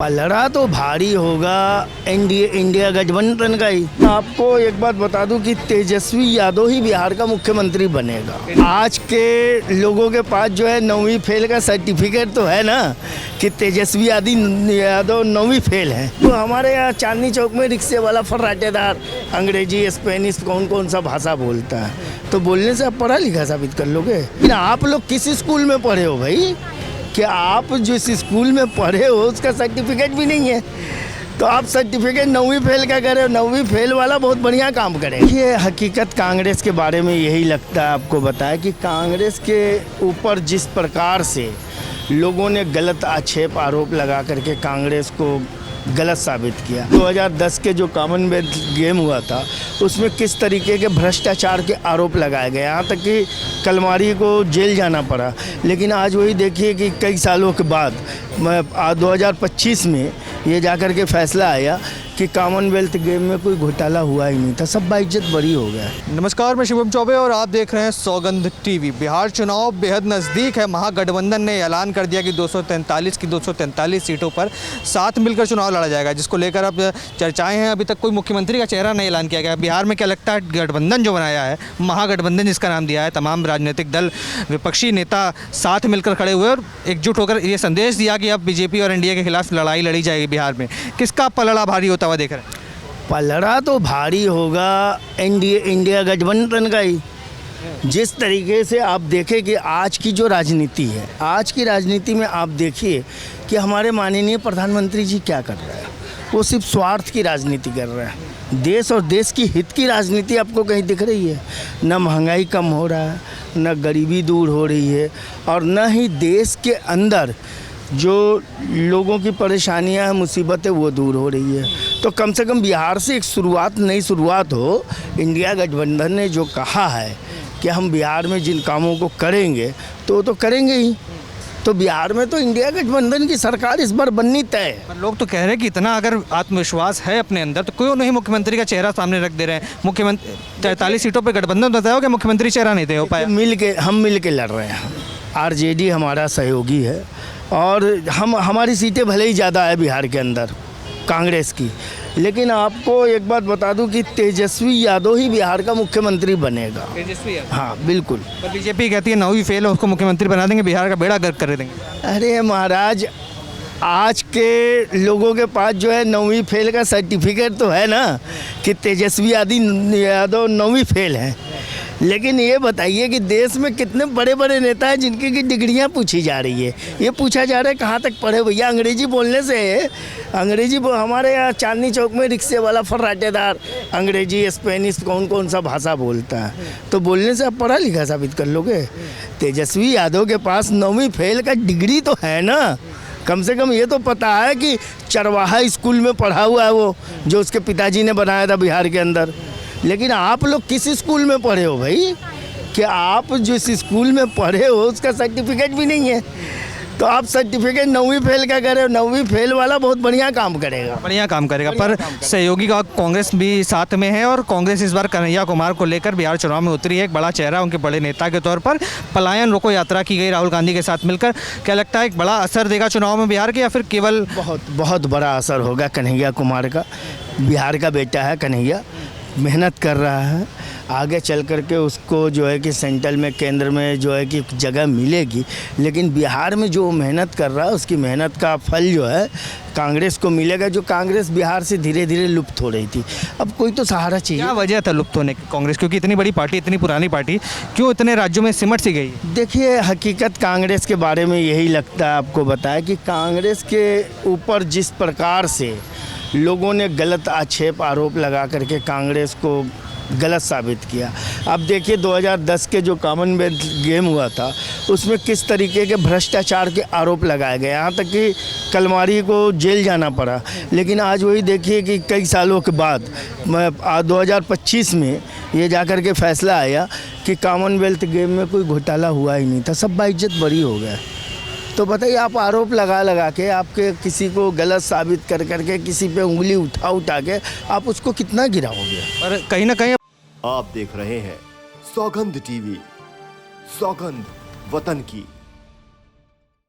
पलड़ा तो भारी होगा इंडिया गठबंधन का ही। आपको एक बात बता दूं कि तेजस्वी यादव ही बिहार का मुख्यमंत्री बनेगा। आज के लोगों के पास जो है 9वीं फेल का सर्टिफिकेट तो है ना कि तेजस्वी यादव 9वीं फेल है। तो हमारे यहाँ चांदनी चौक में रिक्शे वाला फर्राटेदार अंग्रेजी स्पेनिश कौन सा भाषा बोलता है, तो बोलने से आप पढ़ा लिखा साबित कर लोगे। आप लोग किस स्कूल में पढ़े हो भाई? कि आप जिस स्कूल में पढ़े हो उसका सर्टिफिकेट भी नहीं है, तो आप सर्टिफिकेट 9वीं फेल का करे। 9वीं फेल वाला बहुत बढ़िया काम करे। ये हकीकत कांग्रेस के बारे में यही लगता है। आपको बताया कि कांग्रेस के ऊपर जिस प्रकार से लोगों ने गलत आक्षेप आरोप लगा करके कांग्रेस को गलत साबित किया। 2010 के जो कॉमनवेल्थ गेम हुआ था उसमें किस तरीके के भ्रष्टाचार के आरोप लगाए गए, यहाँ तक कि कलमारी को जेल जाना पड़ा। लेकिन आज वही देखिए कि कई सालों के बाद 2025 में ये जाकर के फैसला आया कि कॉमनवेल्थ गेम में कोई घोटाला हुआ ही नहीं था, सब बाइज्जत बरी हो गया। नमस्कार, मैं शिवम चौबे और आप देख रहे हैं सौगंध टीवी। बिहार चुनाव बेहद नज़दीक है। महागठबंधन ने ऐलान कर दिया कि 243 की 243 सीटों पर साथ मिलकर चुनाव लड़ा जाएगा, जिसको लेकर अब चर्चाएं हैं। अभी तक कोई मुख्यमंत्री का चेहरा नहीं ऐलान किया गया। बिहार में क्या लगता है, गठबंधन जो बनाया है, महागठबंधन जिसका नाम दिया है, तमाम राजनीतिक दल, विपक्षी नेता साथ मिलकर खड़े हुए और एकजुट होकर ये संदेश दिया कि अब बीजेपी और एनडीए के खिलाफ लड़ाई लड़ी जाएगी बिहार में। किसका पलड़ा भारी होता हुआ देख रहे हैं? पलड़ा तो भारी होगा इंडिया गठबंधन का ही। जिस तरीके से आप देखें कि आज की जो राजनीति है, आज की राजनीति में आप देखिए कि हमारे माननीय प्रधानमंत्री जी क्या कर रहे हैं। वो सिर्फ स्वार्थ की राजनीति कर रहे हैं। देश और देश की हित की राजनीति आपको कहीं दिख रही है? न महंगाई कम हो रहा है, न गरीबी दूर हो रही है, और न ही देश के अंदर जो लोगों की परेशानियां हैं, मुसीबतें, वो दूर हो रही है। तो कम से कम बिहार से एक नई शुरुआत हो। इंडिया गठबंधन ने जो कहा है कि हम बिहार में जिन कामों को करेंगे तो करेंगे ही। तो बिहार में तो इंडिया गठबंधन की सरकार इस बार बननी तय है। पर लोग तो कह रहे हैं कि इतना अगर आत्मविश्वास है अपने अंदर तो क्यों नहीं मुख्यमंत्री का चेहरा सामने रख दे रहे हैं। मुख्यमंत्री 43 सीटों पर गठबंधन बताया हो कि मुख्यमंत्री चेहरा नहीं दे हो पाया। हम मिल के लड़ रहे हैं। आरजेडी हमारा सहयोगी है और हमारी सीटें भले ही ज़्यादा है बिहार के अंदर कांग्रेस की, लेकिन आपको एक बात बता दूं कि तेजस्वी यादव ही बिहार का मुख्यमंत्री बनेगा। तेजस्वी यादव? हाँ बिल्कुल। पर बीजेपी कहती है 9वीं फेल है, उसको मुख्यमंत्री बना देंगे, बिहार का बेड़ा गर्क कर देंगे। अरे महाराज, आज के लोगों के पास जो है 9वीं फेल का सर्टिफिकेट तो है ना कि तेजस्वी यादव 9वीं फेल है। लेकिन ये बताइए कि देश में कितने बड़े बड़े नेता हैं जिनकी की डिग्रियां पूछी जा रही है। ये पूछा जा रहा है कहाँ तक पढ़े भैया। अंग्रेजी बोलने से हमारे यहाँ चांदनी चौक में रिक्शे वाला फर्राटेदार अंग्रेजी स्पेनिश कौन सा भाषा बोलता है, तो बोलने से आप पढ़ा लिखा साबित कर लोगे। तेजस्वी यादव के पास 9वीं फेल का डिग्री तो है ना। कम से कम ये तो पता है कि चरवाहा स्कूल में पढ़ा हुआ है वो, जो उसके पिताजी ने बनाया था बिहार के अंदर। लेकिन आप लोग किस स्कूल में पढ़े हो भाई? कि आप जिस स्कूल में पढ़े हो उसका सर्टिफिकेट भी नहीं है, तो आप सर्टिफिकेट 9वीं फेल का करे। 9वीं फेल वाला बहुत बढ़िया काम करेगा। पर सहयोगी का कांग्रेस भी साथ में है और कांग्रेस इस बार कन्हैया कुमार को लेकर बिहार चुनाव में उतरी है। एक बड़ा चेहरा, उनके बड़े नेता के तौर पर पलायन रोको यात्रा की गई राहुल गांधी के साथ मिलकर। क्या लगता है एक बड़ा असर देगा चुनाव में बिहार के, या फिर केवल? बहुत बड़ा असर होगा कन्हैया कुमार का। बिहार का बेटा है कन्हैया, मेहनत कर रहा है। आगे चल कर के उसको जो है कि सेंट्रल में, केंद्र में जो है कि जगह मिलेगी। लेकिन बिहार में जो मेहनत कर रहा है उसकी मेहनत का फल जो है कांग्रेस को मिलेगा, जो कांग्रेस बिहार से धीरे धीरे लुप्त हो रही थी। अब कोई तो सहारा चाहिए। क्या वजह था लुप्त होने की कांग्रेस? क्योंकि इतनी बड़ी पार्टी, इतनी पुरानी पार्टी, क्यों इतने राज्यों में सिमट सी गई? देखिए, हकीकत कांग्रेस के बारे में यही लगता है। आपको बताया कि कांग्रेस के ऊपर जिस प्रकार से लोगों ने गलत आक्षेप आरोप लगा करके कांग्रेस को गलत साबित किया। अब देखिए 2010 के जो कॉमनवेल्थ गेम हुआ था उसमें किस तरीके के भ्रष्टाचार के आरोप लगाए गए, यहाँ तक कि कलमारी को जेल जाना पड़ा। लेकिन आज वही देखिए कि कई सालों के बाद 2025 में ये जाकर के फैसला आया कि कॉमनवेल्थ गेम में कोई घोटाला हुआ ही नहीं था, सब बाइज्जत बरी हो गए। तो बताइए, आप आरोप लगा के आपके किसी को गलत साबित कर करके किसी पे उंगली उठा के आप उसको कितना गिराओगे? पर कहीं ना कहीं आप देख रहे हैं सौगंध टीवी, सौगंध वतन की।